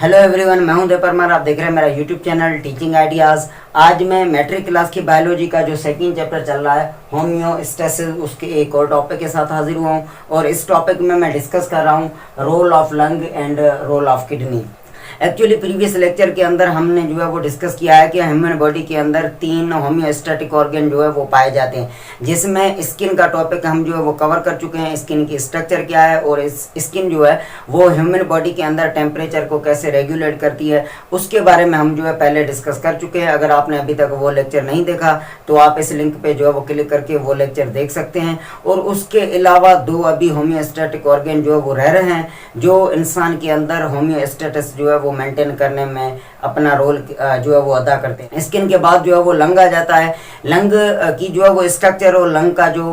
Hello everyone, मैं हूं देव परमार। आप देख रहे हैं मेरा यूट्यूब चैनल टीचिंग आइडियाज़। आज मैं मैट्रिक क्लास की बायोलॉजी का जो सेकंड चैप्टर चल रहा है होम्योस्टेसिस, उसके एक और टॉपिक के साथ हाजिर हुआ हूं और इस टॉपिक में मैं डिस्कस कर रहा हूं role of lung and role of kidney. Actually previous lecture के अंदर हमने जो है वो डिस्कस किया है कि ह्यूमन बॉडी के अंदर 3 होम्योस्टैटिक ऑर्गन जो है वो पाए जाते हैं, जिसमें स्किन का टॉपिक हम जो है वो कवर कर चुके हैं। स्किन की स्ट्रक्चर क्या है और इस स्किन जो है वो ह्यूमन बॉडी के अंदर टेम्परेचर को कैसे रेगुलेट करती है, उसके बारे में हम जो है पहले डिस्कस कर चुके हैं। अगर आपने अभी तक वो लेक्चर नहीं देखा तो आप इस लिंक पे जो है वो क्लिक करके वो लेक्चर देख सकते हैं। और उसके अलावा 2 अभी होम्योस्टैटिक ऑर्गन जो है वो रह रहे हैं, जो इंसान के अंदर होम्योस्टेसिस जो है वो मेंटेन करने में अपना रोल जो है वो अदा करते हैं। स्किन के बाद जो है वो लंग आ जाता है। लंग की जो है वो स्ट्रक्चर और लंग का जो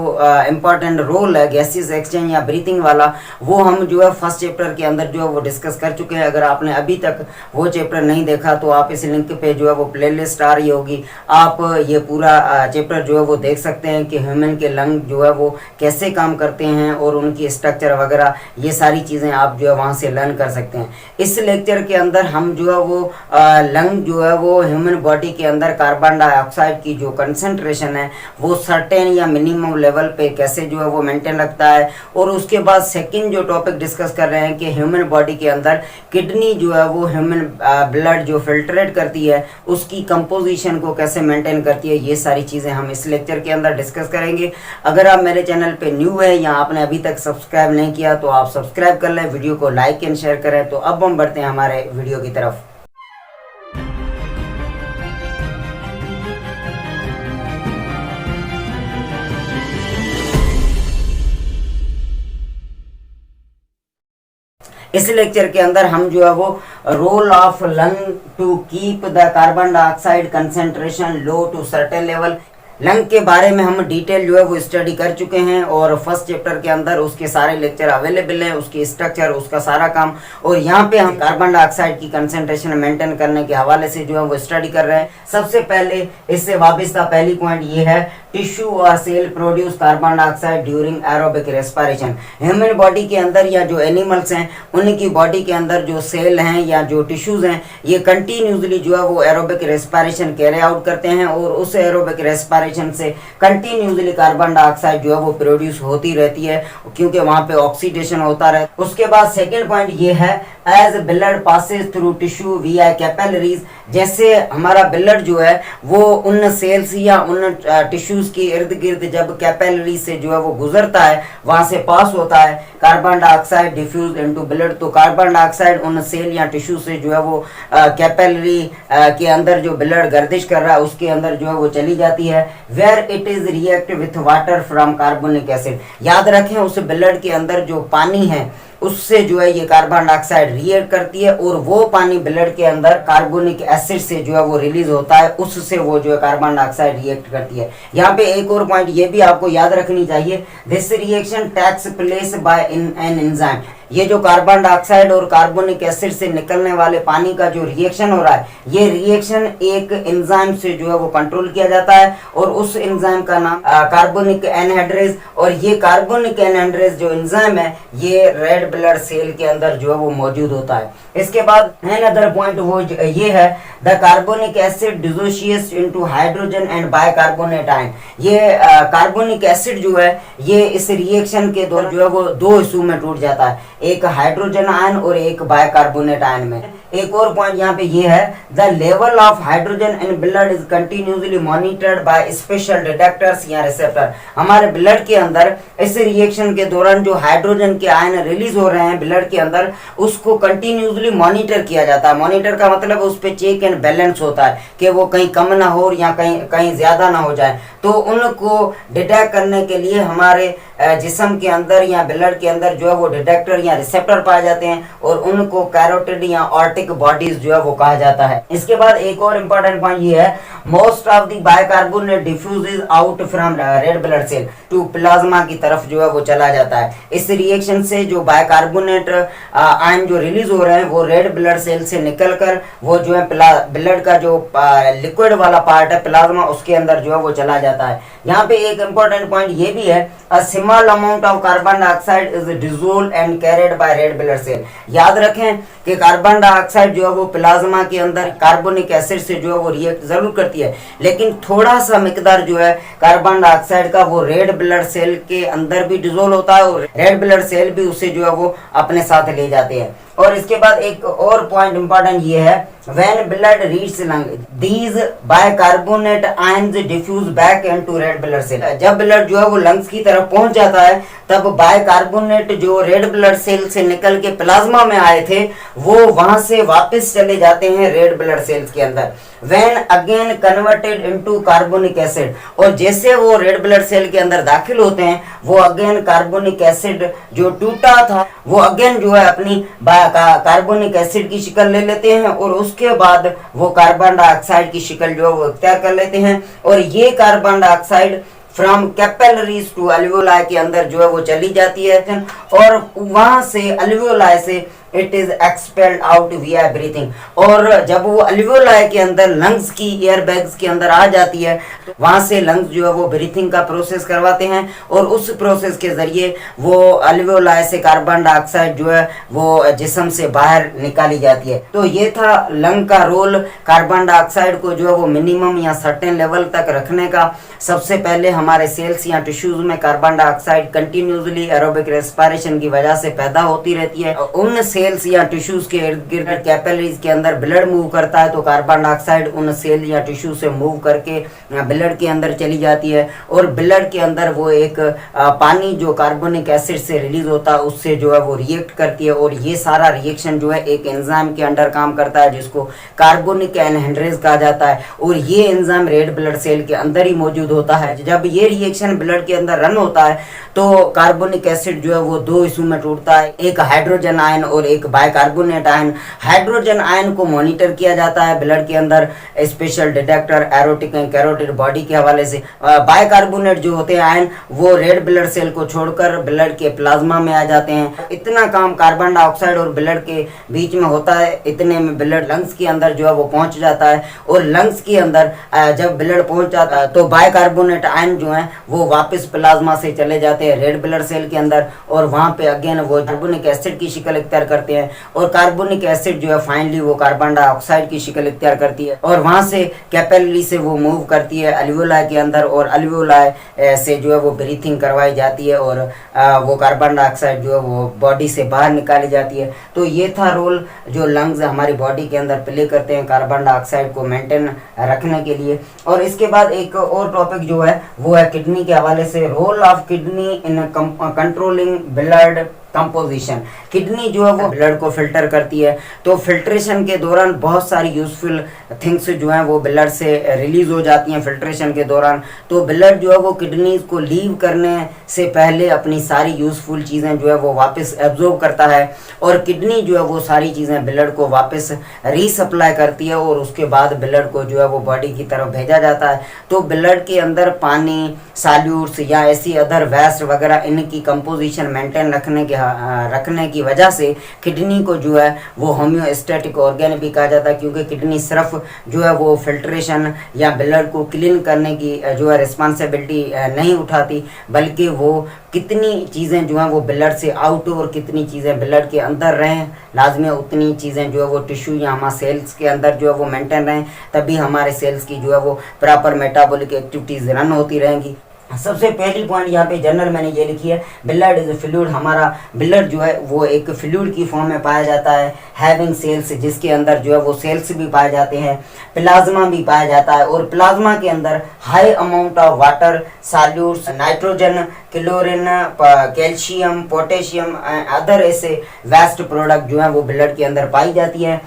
इम्पोर्टेंट रोल है गैसेस एक्सचेंज या ब्रीथिंग वाला, वो हम जो है फर्स्ट चैप्टर के अंदर जो है वो डिस्कस कर चुके हैं। अगर आपने अभी तक वो चैप्टर नहीं देखा तो आप इस लिंक पे जो है वो प्लेलिस्ट आ रही होगी, आप ये पूरा चैप्टर जो है वो देख सकते हैं कि ह्यूमन के लंग जो है वो कैसे काम करते हैं और उनकी स्ट्रक्चर वगैरह, ये सारी चीज़ें आप जो है वहाँ से लर्न कर सकते हैं। इस लेक्चर के अंदर हम जो है वो लंग जो है वो ह्यूमन बॉडी के अंदर कार्बन डाइऑक्साइड की जो कंसंट्रेशन है वो सर्टेन या मिनिमम लेवल पे कैसे जो है वो मेंटेन रखता है। और उसके बाद सेकंड जो टॉपिक डिस्कस कर रहे हैं कि ह्यूमन बॉडी के अंदर किडनी जो है वो ह्यूमन ब्लड जो फिल्ट्रेट करती है उसकी कंपोजिशन को कैसे मेंटेन करती है। ये सारी चीज़ें हम इस लेक्चर के अंदर डिस्कस करेंगे। अगर आप मेरे चैनल पे न्यू है या आपने अभी तक सब्सक्राइब नहीं किया तो आप सब्सक्राइब कर लें, वीडियो को लाइक एंड शेयर करें। तो अब हम बढ़ते हैं हमारे वीडियो की तरफ। इस लेक्चर के अंदर हम जो है वो role of lung to keep the carbon dioxide concentration low to certain level, lung के बारे में हम डिटेल जो है वो स्टडी कर चुके हैं और फर्स्ट चैप्टर के अंदर उसके सारे लेक्चर अवेलेबल हैं, उसकी स्ट्रक्चर, उसका सारा काम। और यहाँ पे हम कार्बन डाइऑक्साइड की कंसंट्रेशन मेंटेन करने के हवाले से जो है वो स्टडी कर रहे हैं। सबसे पहले इससे वाबस्ता पहली पॉइंट ये है, टिश्यू और cell produce carbon dioxide during aerobic respiration. Human body के अंदर या जो एनिमल्स हैं उनकी बॉडी के अंदर जो सेल हैं या जो टिश्यूज हैं ये कंटिन्यूसली जो है वो एरोबिक रेस्पिरेशन कैरी आउट करते हैं और उस एरोबिक रेस्पिरेशन से कंटिन्यूसली कार्बन डाइऑक्साइड जो है वो प्रोड्यूस होती रहती है, क्योंकि वहां पे ऑक्सीडेशन होता रहता है। उसके बाद सेकंड पॉइंट ये है, as blood passes through tissue via capillaries, जैसे हमारा ब्लड जो है वो उन सेल्स या उन टिश्यूज के इर्द गिर्द जब कैपिलरी से जो है वो गुजरता है, वहां से पास होता है, carbon dioxide diffuse into blood. तो कार्बन डाइऑक्साइड उन सेल या टिश्यू से जो है वो कैपिलरी के अंदर जो ब्लड गर्दिश कर रहा है उसके अंदर जो है वो चली जाती है, where it is react with water from carbonic acid. याद रखें उस ब्लड के अंदर जो पानी है उससे जो है ये कार्बन डाइऑक्साइड रिएक्ट करती है और वो पानी ब्लड के अंदर कार्बोनिक एसिड से जो है वो रिलीज होता है, उससे वो जो है कार्बन डाइऑक्साइड रिएक्ट करती है। यहाँ पे एक और पॉइंट ये भी आपको याद रखनी चाहिए, this reaction takes place by an enzyme. ये जो कार्बन डाइऑक्साइड और कार्बोनिक एसिड से निकलने वाले पानी का जो रिएक्शन हो रहा है, ये रिएक्शन एक एंजाइम से जो है वो कंट्रोल किया जाता है और उस एंजाइम का नाम कार्बोनिक एनहाइड्रेज। और ये कार्बोनिक एनहाइड्रेज जो एंजाइम है ये रेड ब्लड सेल के अंदर जो है वो मौजूद होता है। इसके बाद अनदर पॉइंट वो ये है, the carbonic acid dissociates into hydrogen and bicarbonate ion. ये कार्बोनिक एसिड जो है ये इस रिएक्शन के दौरान जो है वो 2 हिस्सों में टूट जाता है, एक हाइड्रोजन आयन और एक बाइकार्बोनेट आयन में। एक और पॉइंट यहाँ पे ये है, the level of hydrogen in blood is continuously monitored by special detectors या रिसेप्टर। हमारे ब्लड के अंदर इस रिएक्शन के दौरान जो हाइड्रोजन के आयन रिलीज हो रहे हैं ब्लड के अंदर, उसको कंटिन्यूसली मॉनिटर किया जाता है। मॉनिटर का मतलब उस पर चेक एंड बैलेंस होता है कि वो कहीं कम ना हो या कहीं ज्यादा ना हो जाए। तो उनको डिटेक्ट करने के लिए हमारे जिस्म के अंदर या ब्लड के अंदर जो है वो डिटेक्टर या रिसेप्टर पाए जाते हैं और उनको कैरोटिड या ऑर्टिक बॉडीज जो है वो कहा जाता है। इसके बाद एक और इम्पोर्टेंट पॉइंट ये है, most of the bicarbonate diffuses out from red blood cell to plasma की तरफ जो है वो चला जाता है। इस रिएक्शन से जो बाइकार्बोनेट आयन जो रिलीज हो रहे हैं वो रेड ब्लड सेल से निकलकर वो जो है ब्लड का जो लिक्विड वाला पार्ट है प्लाज्मा, उसके अंदर जो है वो चला जाता है। जाता है। यहाँ पे एक इम्पोर्टेंट पॉइंट ये भी है, a small amount of carbon dioxide is dissolved and carried by red blood cell. याद रखें कि कार्बन डाइऑक्साइड जो है वो प्लाज्मा के अंदर कार्बोनिक एसिड से जो है वो रिएक्ट जरूर करती है, लेकिन थोड़ा सा मिकदार जो है कार्बन डाइऑक्साइड का वो रेड ब्लड सेल के अंदर भी डिसोल्व होता है और रेड ब्लड सेल भी उसे जो है वो अपने साथ ले जाते हैं। और इसके बाद एक और पॉइंट इंपॉर्टेंट ये है, when blood reaches lung, these bicarbonate ions diffuse back into red blood cell। जब ब्लड जो है वो लंग्स की तरफ पहुंच जाता है तब बाइकार्बोनेट जो रेड ब्लड सेल से निकल के प्लाज्मा में आए थे वो वहां से वापस चले जाते हैं रेड ब्लड सेल्स के अंदर, when again converted into carbonic acid। और जैसे वो रेड ब्लड सेल के अंदर दाखिल होते हैं वो अगेन कार्बोनिक एसिड जो टूटा था वो अगेन जो है अपनी कार्बोनिक एसिड की शक्ल ले लेते हैं और उसके बाद वो कार्बन डाइऑक्साइड की शक्ल जो है वो इख्तियार कर लेते हैं। और ये carbon dioxide from capillaries to alveoli के अंदर जो है वो चली जाती है और वहां से अल्वियोलाई से इट इज एक्सपेल्ड आउट विया ब्रीथिंग। और जब वो अल्वियोलाई के अंदर लंग्स की एयर बैग्स के अंदर आ जाती है तो वहां से लंग्स जो है वो ब्रीथिंग का प्रोसेस करवाते हैं और उस प्रोसेस के जरिए वो अल्वियोलाई से कार्बन डाइऑक्साइड जो है वो जिस्म से बाहर निकाली जाती है। तो ये था लंग का रोल कार्बन डाइऑक्साइड को जो है वो मिनिमम या सर्टेन लेवल तक रखने का। सबसे पहले हमारे सेल्स या टिश्यूज में carbon dioxide continuously aerobic respiration की वजह से पैदा होती रहती है। उन सेल्स या टिश्यूज के इर्द गिर्द कैपिलरीज के अंदर ब्लड मूव करता है तो कार्बन डाइऑक्साइड उन सेल या टिश्यू से मूव करके ब्लड के अंदर चली जाती है और ब्लड के अंदर वो एक पानी जो कार्बोनिक एसिड से रिलीज होता है उससे जो है वो रिएक्ट करती है और ये सारा रिएक्शन जो है एक एंजाइम के अंडर काम करता है जिसको कार्बोनिक एनहाइड्रेज कहा जाता है और ये एंजाइम रेड ब्लड सेल के अंदर ही मौजूद होता है। जब ये रिएक्शन ब्लड के अंदर रन होता है तो कार्बोनिक एसिड जो है वो दो हिस्सों में टूटता है, एक हाइड्रोजन आयन और एक बाइकार्बोनेट आयन। हाइड्रोजन आयन को मॉनिटर किया जाता है ब्लड के अंदर special detector aortic and carotid body के हवाले से। बाइकार्बोनेट जो होते हैं आयन वो रेड ब्लड सेल को छोड़कर ब्लड के प्लाज्मा में आ जाते हैं। इतना काम कार्बन डाइऑक्साइड और ब्लड के बीच में होता है, इतने में ब्लड लंग्स के अंदर जो है वो पहुंच जाता है और लंग्स के अंदर जब ब्लड पहुंच जाता है तो बाइकार्बोनेट आयन जो है वो वापस प्लाज्मा से चले जाते हैं रेड ब्लड सेल के अंदर और वहां पे अगेन वो कार्बोनिक एसिड की शक्ल इख्तियार करते हैं और कार्बोनिक एसिड जो है फाइनली वो कार्बन डाइऑक्साइड की शक्ल इख्तियार करती है और वहां से कैपिलरी से वो मूव करती है अल्वियोलाई के अंदर और अल्वियोलाई से जो है वो ब्रीथिंग करवाई जाती है और वो कार्बन डाइऑक्साइड जो है वो बॉडी से बाहर निकाली जाती है। तो ये था रोल जो लंग्स हमारी बॉडी के अंदर प्ले करते हैं कार्बन डाइऑक्साइड को मेंटेन रखने के लिए। और इसके बाद एक और टॉपिक जो है वो है किडनी के हवाले से, role of kidney in controlling blood composition. Kidney जो है वो ब्लड को फिल्टर करती है तो फिल्ट्रेशन के दौरान बहुत सारी यूजफुल थिंग्स जो हैं वो ब्लड से रिलीज हो जाती हैं फिल्ट्रेशन के दौरान। तो ब्लड जो है वो किडनी को लीव करने से पहले अपनी सारी यूजफुल चीज़ें जो है वो वापस एब्जॉर्ब करता है और किडनी जो है वो सारी चीज़ें ब्लड को वापस रीसप्लाई करती है और उसके बाद ब्लड को जो है वो बॉडी की तरफ भेजा जाता है। तो ब्लड के अंदर पानी, सॉल्यूट्स या ऐसी अदर वेस्ट वगैरह इनकी कंपोजिशन मेंटेन रखने की वजह से किडनी को जो है वो होम्योस्टैटिक ऑर्गन भी कहा जाता है, क्योंकि किडनी सिर्फ जो है वो फिल्ट्रेशन या ब्लड को क्लीन करने की जो है रिस्पॉन्सिबिलिटी नहीं उठाती, बल्कि वो कितनी चीज़ें जो हैं वो ब्लड से आउट और कितनी चीज़ें ब्लड के अंदर रहें लाजमी उतनी चीज़ें जो है वो टिश्यू या हमारे सेल्स के अंदर जो है वो मेंटेन रहें, तभी हमारे सेल्स की जो है वो प्रॉपर मेटाबॉलिक एक्टिविटीज़ रन होती रहेंगी। सबसे पहली पॉइंट यहाँ पे जनरल मैंने ये लिखी है, ब्लड इज फ्लूइड। हमारा ब्लड जो है वो एक फ्लूइड की फॉर्म में पाया जाता है, हैविंग सेल्स, जिसके अंदर जो है वो सेल्स भी पाए जाते हैं, प्लाज्मा भी पाया जाता है और प्लाज्मा के अंदर high amount of water, solutes, nitrogen, chlorine, calcium, potassium, other ऐसे वेस्ट प्रोडक्ट जो है वो ब्लड के अंदर पाई जाती है।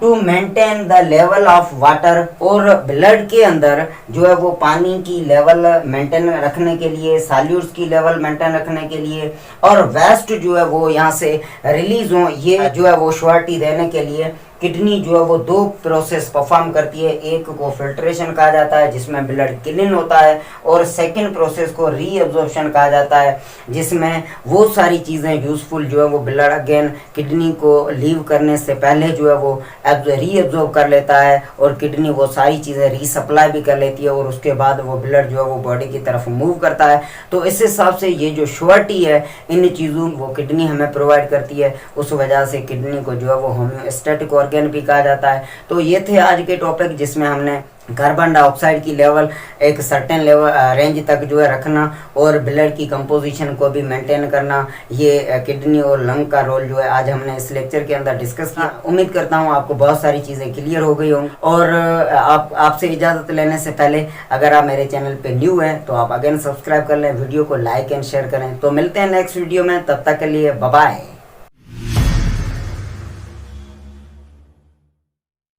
To maintain the level of water, और ब्लड के अंदर जो है वो पानी की लेवल मेंटेन रखने के लिए, सॉल्यूट्स की लेवल मेंटेन रखने के लिए और वेस्ट जो है वो यहाँ से रिलीज हो, ये जो है वो श्योरिटी देने के लिए किडनी जो है वो दो प्रोसेस परफॉर्म करती है, एक को फिल्ट्रेशन कहा जाता है जिसमें ब्लड क्लीन होता है, और सेकंड प्रोसेस को रीअब्जॉर्प्शन कहा जाता है जिसमें वो सारी चीज़ें यूजफुल जो है वो ब्लड अगेन किडनी को लीव करने से पहले जो है वो रीअब्जॉर्ब कर लेता है, और किडनी वो सारी चीज़ें रीसप्लाई भी कर लेती है, और उसके बाद वो ब्लड जो है वो बॉडी की तरफ मूव करता है। तो इस हिसाब से ये जो श्योरिटी है इन चीज़ों वो किडनी हमें प्रोवाइड करती है, उस वजह से किडनी को जो है वो होम्योस्टैटिक ऑर्गन भी कहा जाता है। तो ये थे आज के टॉपिक जिसमें हमने कार्बन डाइऑक्साइड की लेवल एक सर्टेन लेवल रेंज तक जो है रखना और ब्लड की कंपोजिशन को भी मेंटेन करना, ये किडनी और लंग का रोल जो है आज हमने इस लेक्चर के अंदर डिस्कस किया। उम्मीद करता हूँ आपको बहुत सारी चीज़ें क्लियर हो गई होंगी, और आपसे इजाज़त लेने से पहले अगर आप मेरे चैनल पे न्यू हैं तो आप अगेन सब्सक्राइब कर लें, वीडियो को लाइक एंड शेयर करें। तो मिलते हैं नेक्स्ट वीडियो में, तब तक के लिए बाय बाय।